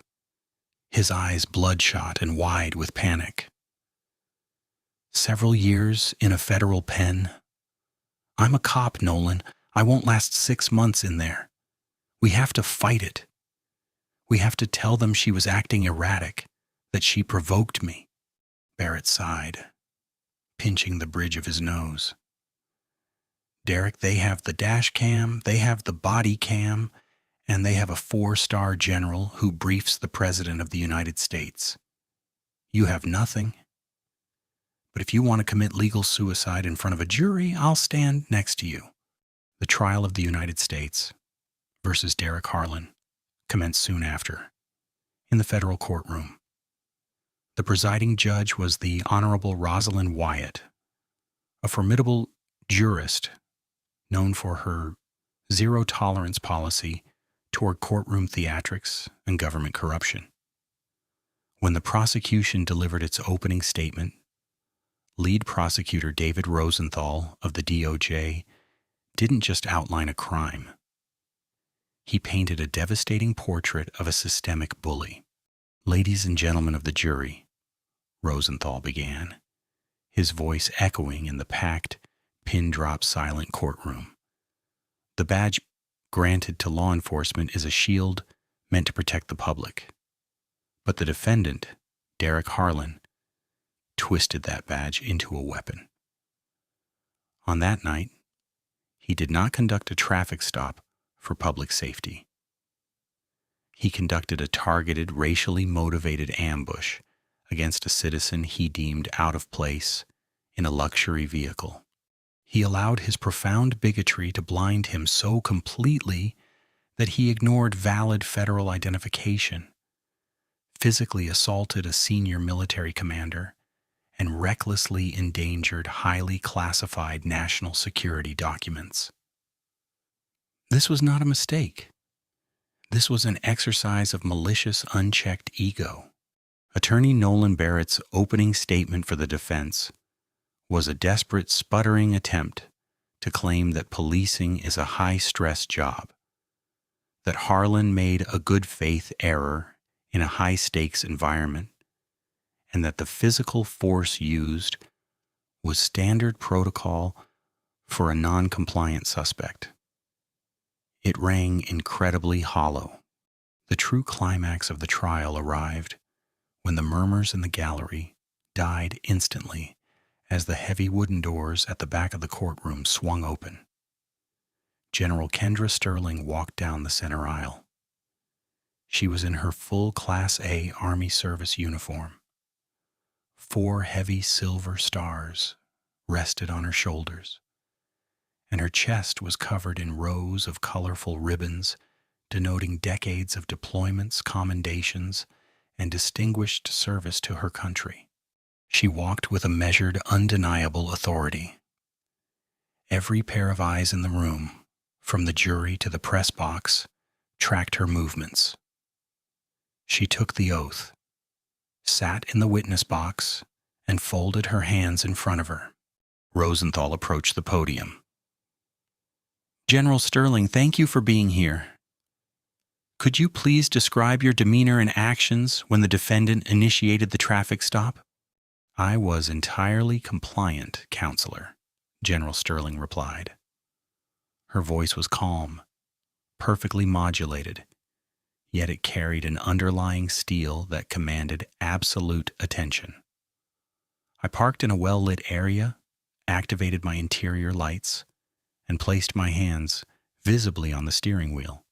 his eyes bloodshot and wide with panic. "Several years in a federal pen? I'm a cop, Nolan. I won't last 6 months in there. We have to fight it. We have to tell them she was acting erratic, that she provoked me." Barrett sighed, pinching the bridge of his nose. "Derek, they have the dash cam, they have the body cam, and they have a 4-star general who briefs the President of the United States. You have nothing. But if you want to commit legal suicide in front of a jury, I'll stand next to you." The trial of the United States versus Derek Harlan commenced soon after, in the federal courtroom. The presiding judge was the Honorable Rosalind Wyatt, a formidable jurist known for her zero-tolerance policy toward courtroom theatrics and government corruption. When the prosecution delivered its opening statement, Lead prosecutor David Rosenthal of the DOJ didn't just outline a crime. He painted a devastating portrait of a systemic bully. "Ladies and gentlemen of the jury," Rosenthal began, his voice echoing in the packed, pin-drop silent courtroom. "The badge granted to law enforcement is a shield meant to protect the public. But the defendant, Derek Harlan, twisted that badge into a weapon. On that night, he did not conduct a traffic stop for public safety. He conducted a targeted, racially motivated ambush against a citizen he deemed out of place in a luxury vehicle. He allowed his profound bigotry to blind him so completely that he ignored valid federal identification, physically assaulted a senior military commander, and recklessly endangered highly classified national security documents. This was not a mistake. This was an exercise of malicious, unchecked ego. Attorney Nolan Barrett's opening statement for the defense was a desperate, sputtering attempt to claim that policing is a high-stress job, that Harlan made a good-faith error in a high-stakes environment, and that the physical force used was standard protocol for a non-compliant suspect. It rang incredibly hollow. The true climax of the trial arrived when the murmurs in the gallery died instantly as the heavy wooden doors at the back of the courtroom swung open. General Kendra Sterling walked down the center aisle. She was in her full Class A Army service uniform. 4 heavy silver stars rested on her shoulders, and her chest was covered in rows of colorful ribbons denoting decades of deployments, commendations, and distinguished service to her country. She walked with a measured, undeniable authority. Every pair of eyes in the room, from the jury to the press box, tracked her movements. She took the oath, sat in the witness box, and folded her hands in front of her. Rosenthal approached the podium. "General Sterling, thank you for being here. Could you please describe your demeanor and actions when the defendant initiated the traffic stop?" "I was entirely compliant, Counselor," General Sterling replied. Her voice was calm, perfectly modulated, yet it carried an underlying steel that commanded absolute attention. "I parked in a well-lit area, activated my interior lights, and placed my hands visibly on the steering wheel.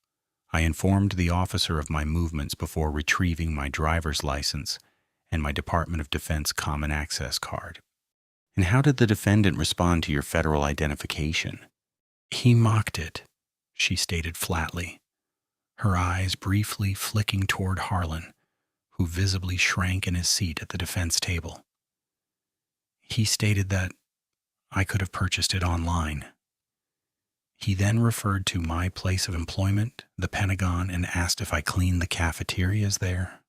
I informed the officer of my movements before retrieving my driver's license and my Department of Defense Common Access card." "And how did the defendant respond to your federal identification?" "He mocked it," she stated flatly, her eyes briefly flicking toward Harlan, who visibly shrank in his seat at the defense table. "He stated that I could have purchased it online. He then referred to my place of employment, the Pentagon, and asked if I cleaned the cafeterias there.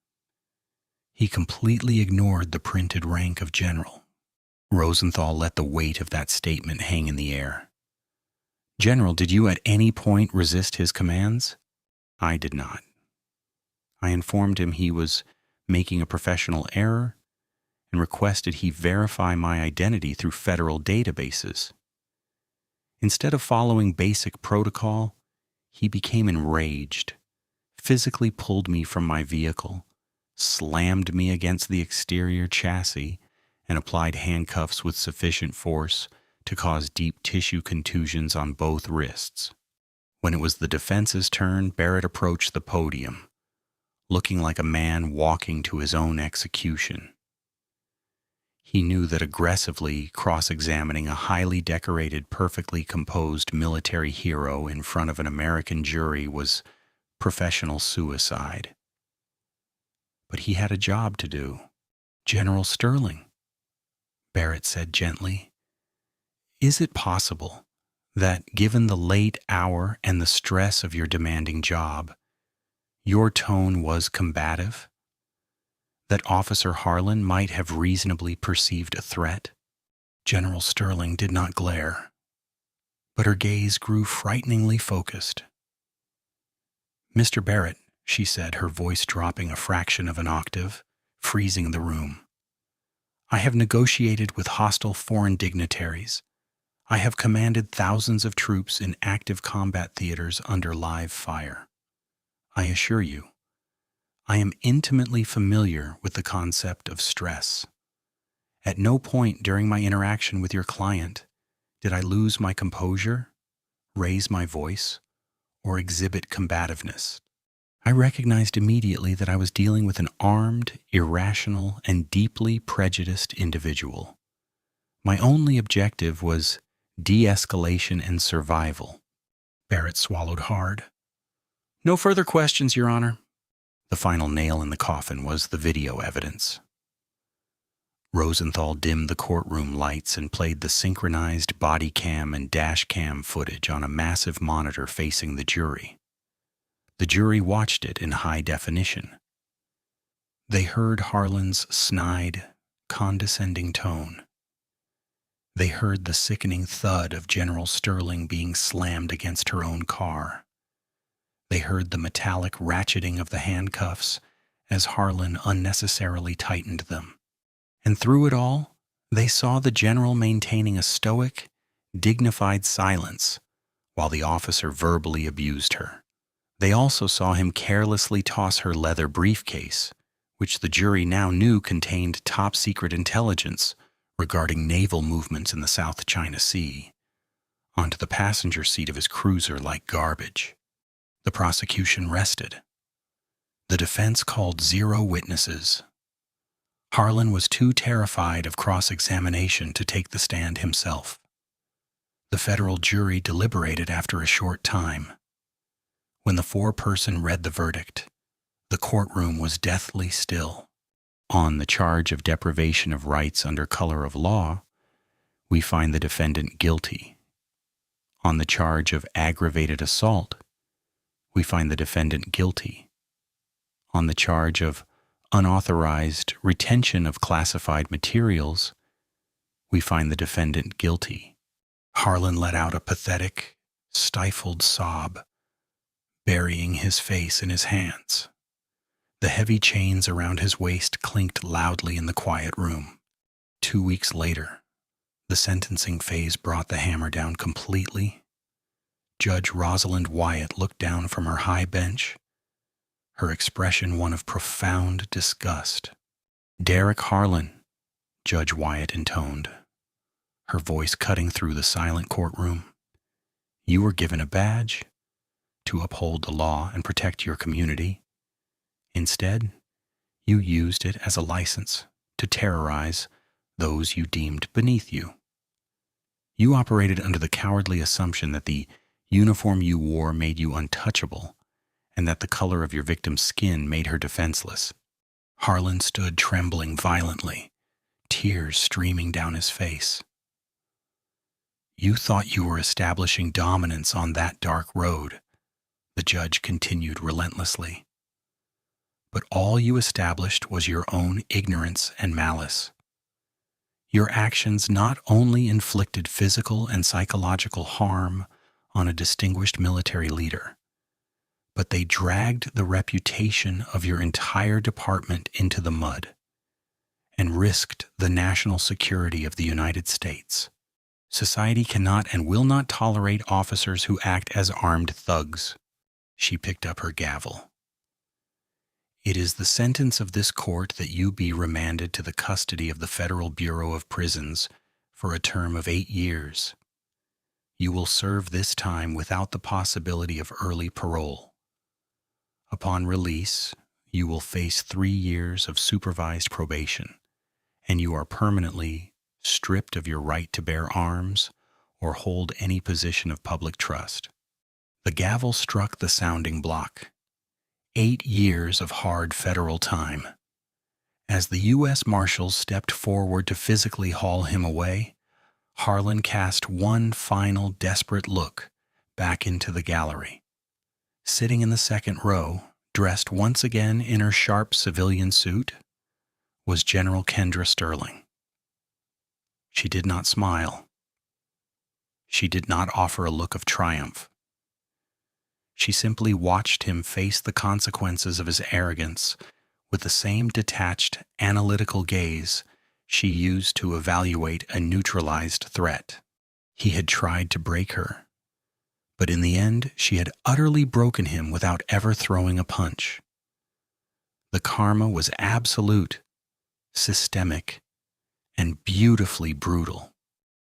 He completely ignored the printed rank of general." Rosenthal let the weight of that statement hang in the air. "General, did you at any point resist his commands?" "I did not. I informed him he was making a professional error and requested he verify my identity through federal databases. Instead of following basic protocol, he became enraged, physically pulled me from my vehicle, slammed me against the exterior chassis, and applied handcuffs with sufficient force to cause deep tissue contusions on both wrists. When it was the defense's turn, Barrett approached the podium, looking like a man walking to his own execution. He knew that aggressively cross-examining a highly decorated, perfectly composed military hero in front of an American jury was professional suicide. But he had a job to do. "General Sterling," Barrett said gently, "is it possible that, given the late hour and the stress of your demanding job, your tone was combative? That Officer Harlan might have reasonably perceived a threat?" General Sterling did not glare, but her gaze grew frighteningly focused. "Mr. Barrett," she said, her voice dropping a fraction of an octave, freezing the room. "I have negotiated with hostile foreign dignitaries. I have commanded thousands of troops in active combat theaters under live fire. I assure you, I am intimately familiar with the concept of stress. At no point during my interaction with your client did I lose my composure, raise my voice, or exhibit combativeness. I recognized immediately that I was dealing with an armed, irrational, and deeply prejudiced individual. My only objective was de-escalation and survival." Barrett swallowed hard. "No further questions, Your Honor." The final nail in the coffin was the video evidence. Rosenthal dimmed the courtroom lights and played the synchronized body cam and dash cam footage on a massive monitor facing the jury. The jury watched it in high definition. They heard Harlan's snide, condescending tone. They heard the sickening thud of General Sterling being slammed against her own car. They heard the metallic ratcheting of the handcuffs as Harlan unnecessarily tightened them. And through it all, they saw the general maintaining a stoic, dignified silence while the officer verbally abused her. They also saw him carelessly toss her leather briefcase, which the jury now knew contained top-secret intelligence regarding naval movements in the South China Sea, onto the passenger seat of his cruiser like garbage. The prosecution rested. The defense called 0 witnesses. Harlan was too terrified of cross-examination to take the stand himself. The federal jury deliberated after a short time. When the 4-person read the verdict, the courtroom was deathly still. On the charge of deprivation of rights under color of law, we find the defendant guilty. On the charge of aggravated assault, we find the defendant guilty. On the charge of unauthorized retention of classified materials, we find the defendant guilty. Harlan let out a pathetic, stifled sob, burying his face in his hands. The heavy chains around his waist clinked loudly in the quiet room. 2 weeks later, the sentencing phase brought the hammer down completely. Judge Rosalind Wyatt looked down from her high bench, her expression one of profound disgust. "Derek Harlan," Judge Wyatt intoned, her voice cutting through the silent courtroom. "You were given a badge to uphold the law and protect your community. Instead, you used it as a license to terrorize those you deemed beneath you. You operated under the cowardly assumption that the uniform you wore made you untouchable and that the color of your victim's skin made her defenseless." Harlan stood trembling violently, tears streaming down his face. "You thought you were establishing dominance on that dark road," the judge continued relentlessly. "But all you established was your own ignorance and malice. Your actions not only inflicted physical and psychological harm on a distinguished military leader, but they dragged the reputation of your entire department into the mud and risked the national security of the United States. Society cannot and will not tolerate officers who act as armed thugs." She picked up her gavel. "It is the sentence of this court that you be remanded to the custody of the Federal Bureau of Prisons for a term of 8 years. You will serve this time without the possibility of early parole. Upon release, you will face 3 years of supervised probation, and you are permanently stripped of your right to bear arms or hold any position of public trust." The gavel struck the sounding block. 8 years of hard federal time. As the U.S. Marshals stepped forward to physically haul him away, Harlan cast one final desperate look back into the gallery. Sitting in the second row, dressed once again in her sharp civilian suit, was General Kendra Sterling. She did not smile. She did not offer a look of triumph. She simply watched him face the consequences of his arrogance with the same detached, analytical gaze she used to evaluate a neutralized threat. He had tried to break her, but in the end she had utterly broken him without ever throwing a punch. The karma was absolute, systemic, and beautifully brutal.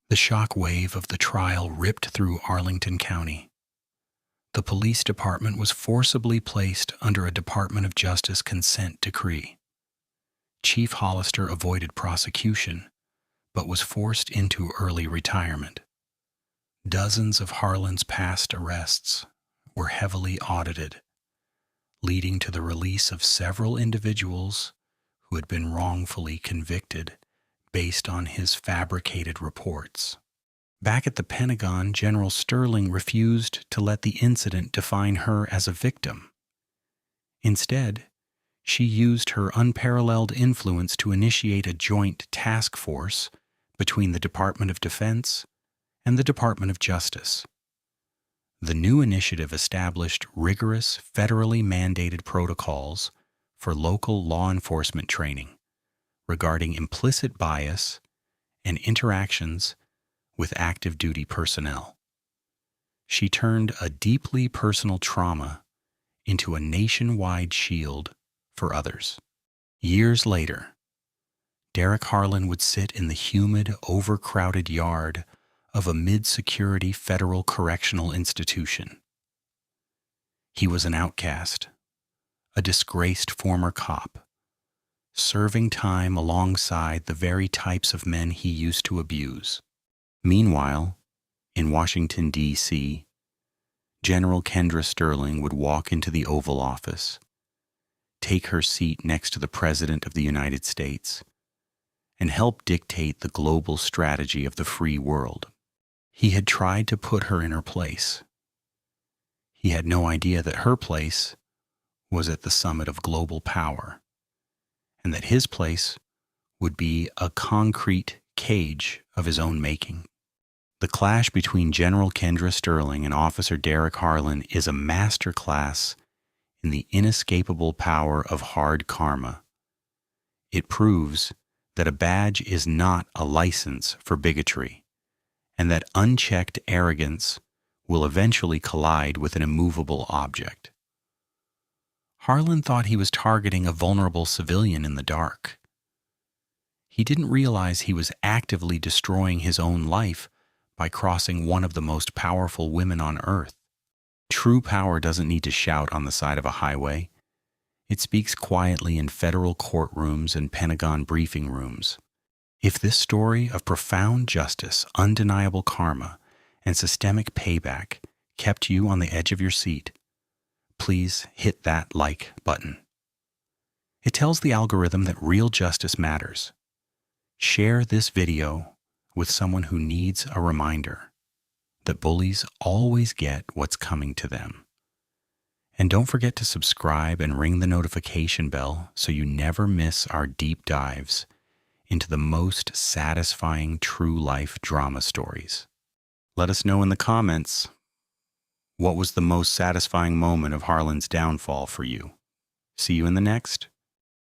The shock wave of the trial ripped through Arlington County. The police department was forcibly placed under a Department of Justice consent decree. Chief Hollister avoided prosecution, but was forced into early retirement. Dozens of Harlan's past arrests were heavily audited, leading to the release of several individuals who had been wrongfully convicted based on his fabricated reports. Back at the Pentagon, General Sterling refused to let the incident define her as a victim. Instead, she used her unparalleled influence to initiate a joint task force between the Department of Defense and the Department of Justice. The new initiative established rigorous, federally mandated protocols for local law enforcement training regarding implicit bias and interactions with active duty personnel. She turned a deeply personal trauma into a nationwide shield for others. Years later, Derek Harlan would sit in the humid, overcrowded yard of a mid-security federal correctional institution. He was an outcast, a disgraced former cop, serving time alongside the very types of men he used to abuse. Meanwhile, in Washington, D.C., General Kendra Sterling would walk into the Oval Office, take her seat next to the President of the United States, and help dictate the global strategy of the free world. He had tried to put her in her place. He had no idea that her place was at the summit of global power, and that his place would be a concrete cage of his own making. The clash between General Kendra Sterling and Officer Derek Harlan is a masterclass in the inescapable power of hard karma. It proves that a badge is not a license for bigotry, and that unchecked arrogance will eventually collide with an immovable object. Harlan thought he was targeting a vulnerable civilian in the dark. He didn't realize he was actively destroying his own life by crossing one of the most powerful women on earth. True power doesn't need to shout on the side of a highway. It speaks quietly in federal courtrooms and Pentagon briefing rooms. If this story of profound justice, undeniable karma, and systemic payback kept you on the edge of your seat, please hit that like button. It tells the algorithm that real justice matters. Share this video with someone who needs a reminder that bullies always get what's coming to them. And don't forget to subscribe and ring the notification bell so you never miss our deep dives into the most satisfying true life drama stories. Let us know in the comments, what was the most satisfying moment of Harlan's downfall for you? See you in the next.